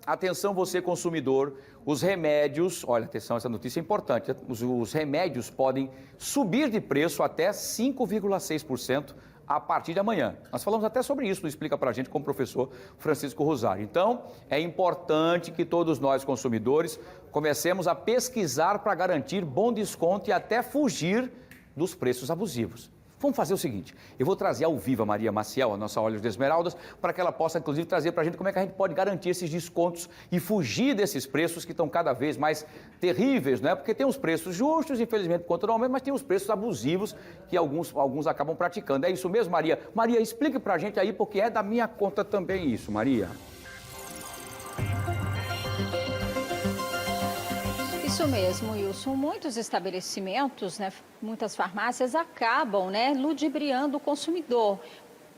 atenção você consumidor, os remédios, olha, atenção, essa notícia é importante, os remédios podem subir de preço até 5,6% a partir de amanhã. Nós falamos até sobre isso, explica pra gente com o professor Francisco Rosário. Então, é importante que todos nós consumidores comecemos a pesquisar para garantir bom desconto e até fugir dos preços abusivos. Vamos fazer o seguinte, eu vou trazer ao vivo a Maria Maciel, a nossa Óleos de Esmeraldas, para que ela possa, inclusive, trazer para a gente como é que a gente pode garantir esses descontos e fugir desses preços que estão cada vez mais terríveis, né? Porque tem os preços justos, infelizmente, quanto normalmente, mas tem os preços abusivos que alguns acabam praticando. É isso mesmo, Maria? Maria, explique para a gente aí, porque é da minha conta também isso, Maria. Isso mesmo, Wilson. Muitos estabelecimentos, muitas farmácias acabam, ludibriando o consumidor.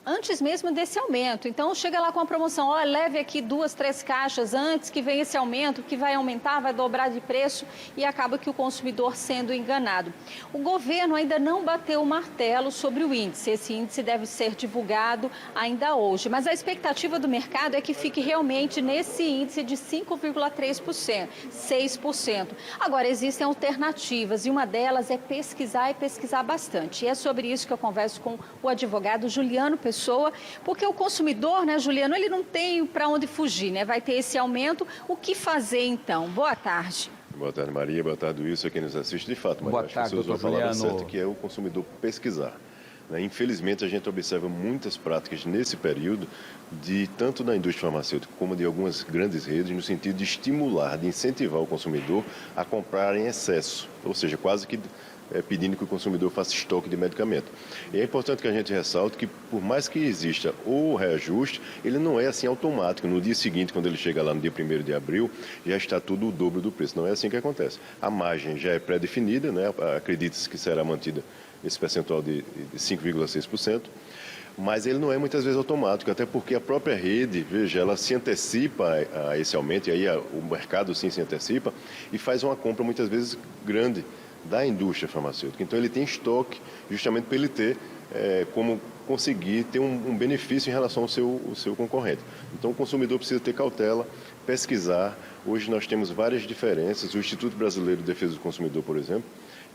Antes mesmo desse aumento. Então, chega lá com a promoção, olha, leve aqui 2, 3 caixas antes que venha esse aumento, que vai aumentar, vai dobrar de preço e acaba que o consumidor sendo enganado. O governo ainda não bateu o martelo sobre o índice. Esse índice deve ser divulgado ainda hoje, mas a expectativa do mercado é que fique realmente nesse índice de 5,3%, 6%. Agora, existem alternativas e uma delas é pesquisar e pesquisar bastante. E é sobre isso que eu converso com o advogado Juliano Pessoa, porque o consumidor, Juliano, ele não tem para onde fugir, Vai ter esse aumento. O que fazer, então? Boa tarde. Boa tarde, Maria. Boa tarde, Wilson, quem nos assiste. De fato, Maria, boa tarde, as pessoas vão falar certo, que é o consumidor pesquisar. Infelizmente, a gente observa muitas práticas nesse período, tanto da indústria farmacêutica como de algumas grandes redes, no sentido de estimular, de incentivar o consumidor a comprar em excesso, ou seja, quase que pedindo que o consumidor faça estoque de medicamento. E é importante que a gente ressalte que, por mais que exista o reajuste, ele não é assim automático. No dia seguinte, quando ele chega lá no dia 1º de abril, já está tudo o dobro do preço. Não é assim que acontece. A margem já é pré-definida, acredita-se que será mantida esse percentual de 5,6%. Mas ele não é muitas vezes automático, até porque a própria rede, veja, ela se antecipa a esse aumento, e aí o mercado sim se antecipa e faz uma compra muitas vezes grande da indústria farmacêutica. Então, ele tem estoque justamente para ele ter como conseguir ter um benefício em relação ao seu concorrente. Então, o consumidor precisa ter cautela, pesquisar. Hoje nós temos várias diferenças. O Instituto Brasileiro de Defesa do Consumidor, por exemplo,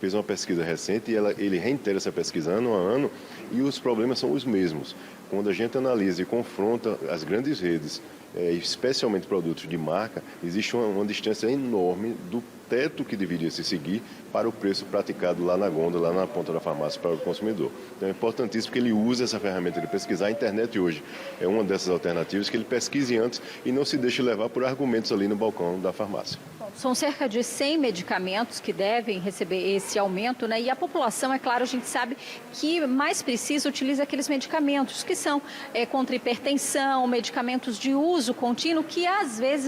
fez uma pesquisa recente e ele reitera essa pesquisa ano a ano e os problemas são os mesmos. Quando a gente analisa e confronta as grandes redes, especialmente produtos de marca, existe uma distância enorme do teto que deveria se seguir para o preço praticado lá na gôndola, lá na ponta da farmácia para o consumidor. Então é importantíssimo que ele use essa ferramenta de pesquisar. A internet hoje é uma dessas alternativas, que ele pesquise antes e não se deixe levar por argumentos ali no balcão da farmácia. São cerca de 100 medicamentos que devem receber esse aumento, E a população, é claro, a gente sabe que mais precisa utiliza aqueles medicamentos que são contra hipertensão, medicamentos de uso contínuo, que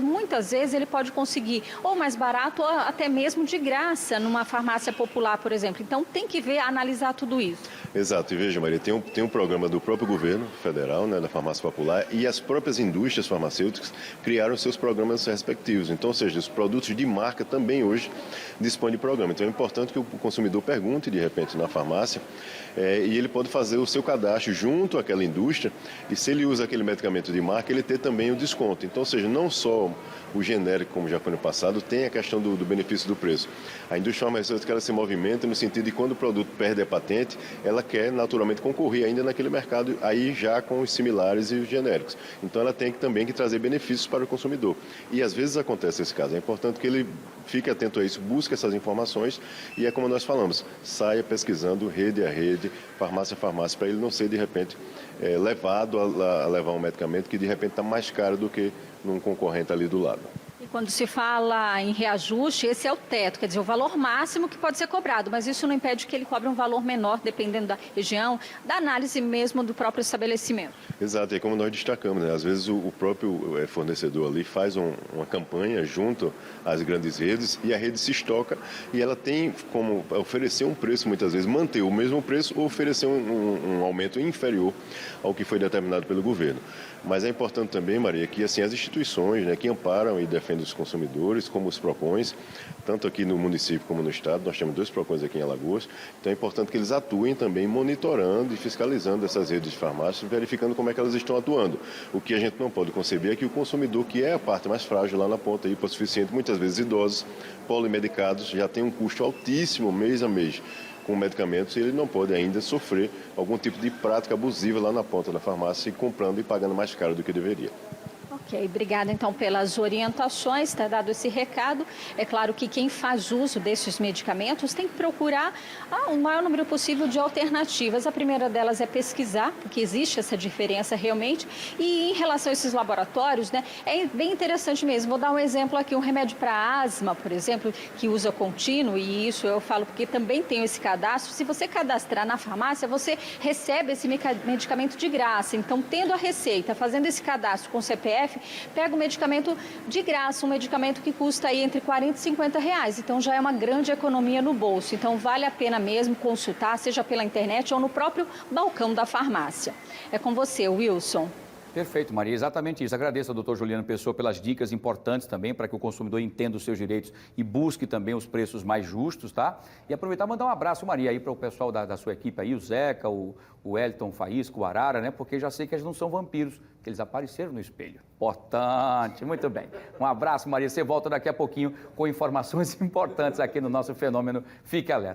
muitas vezes ele pode conseguir ou mais barato ou até mesmo de graça numa farmácia popular, por exemplo. Então tem que analisar tudo isso. Exato, e veja, Maria, tem um programa do próprio governo federal, da farmácia popular, e as próprias indústrias farmacêuticas criaram seus programas respectivos. Então, ou seja, os produtos de marca também hoje dispõem de programa. Então é importante que o consumidor pergunte, de repente, na farmácia, e ele pode fazer o seu cadastro junto àquela indústria, e se ele usa aquele medicamento de marca, ele ter também o desconto. Então, ou seja, não só o genérico, como já foi no passado, tem a questão do benefício do preço. A indústria farmacêutica, ela se movimenta no sentido de quando o produto perde a patente, ela quer naturalmente concorrer ainda naquele mercado, aí já com os similares e os genéricos. Então ela tem também que trazer benefícios para o consumidor. E às vezes acontece esse caso. É importante que ele fique atento a isso, busque essas informações e é como nós falamos, saia pesquisando rede a rede, farmácia a farmácia, para ele não ser de repente levado a levar um medicamento que de repente está mais caro do que num concorrente ali do lado. E quando se fala em reajuste, esse é o teto, quer dizer, o valor máximo que pode ser cobrado, mas isso não impede que ele cobre um valor menor, dependendo da região, da análise mesmo do próprio estabelecimento. Exato, e como nós destacamos, às vezes o próprio fornecedor ali faz uma campanha junto às grandes redes e a rede se estoca e ela tem como oferecer um preço, muitas vezes, manter o mesmo preço ou oferecer um aumento inferior ao que foi determinado pelo governo. Mas é importante também, Maria, que assim, as instituições que amparam e defendem dos consumidores, como os PROCONs, tanto aqui no município como no estado. Nós temos 2 PROCONs aqui em Alagoas, então é importante que eles atuem também monitorando e fiscalizando essas redes de farmácias, verificando como é que elas estão atuando. O que a gente não pode conceber é que o consumidor, que é a parte mais frágil lá na ponta, hipossuficiente, muitas vezes idosos, polimedicados, já tem um custo altíssimo mês a mês com medicamentos, e ele não pode ainda sofrer algum tipo de prática abusiva lá na ponta da farmácia, comprando e pagando mais caro do que deveria. Ok, obrigada então pelas orientações, está dado esse recado. É claro que quem faz uso desses medicamentos tem que procurar o maior número possível de alternativas. A primeira delas é pesquisar, porque existe essa diferença realmente. E em relação a esses laboratórios, né, é bem interessante mesmo. Vou dar um exemplo aqui, um remédio para asma, por exemplo, que usa contínuo, e isso eu falo porque também tenho esse cadastro. Se você cadastrar na farmácia, você recebe esse medicamento de graça. Então, tendo a receita, fazendo esse cadastro com CPF, pega o medicamento de graça, um medicamento que custa aí entre 40 e 50 reais. Então já é uma grande economia no bolso. Então vale a pena mesmo consultar, seja pela internet ou no próprio balcão da farmácia. É com você, Wilson. Perfeito, Maria, exatamente isso. Agradeço ao doutor Juliano Pessoa pelas dicas importantes também para que o consumidor entenda os seus direitos e busque também os preços mais justos, tá? E aproveitar e mandar um abraço, Maria, aí para o pessoal da sua equipe aí, o Zeca, o Wellington Faísca, o Arara, né? Porque já sei que eles não são vampiros, que eles apareceram no espelho. Importante, muito bem. Um abraço, Maria. Você volta daqui a pouquinho com informações importantes aqui no nosso Fenômeno Fique Alerta.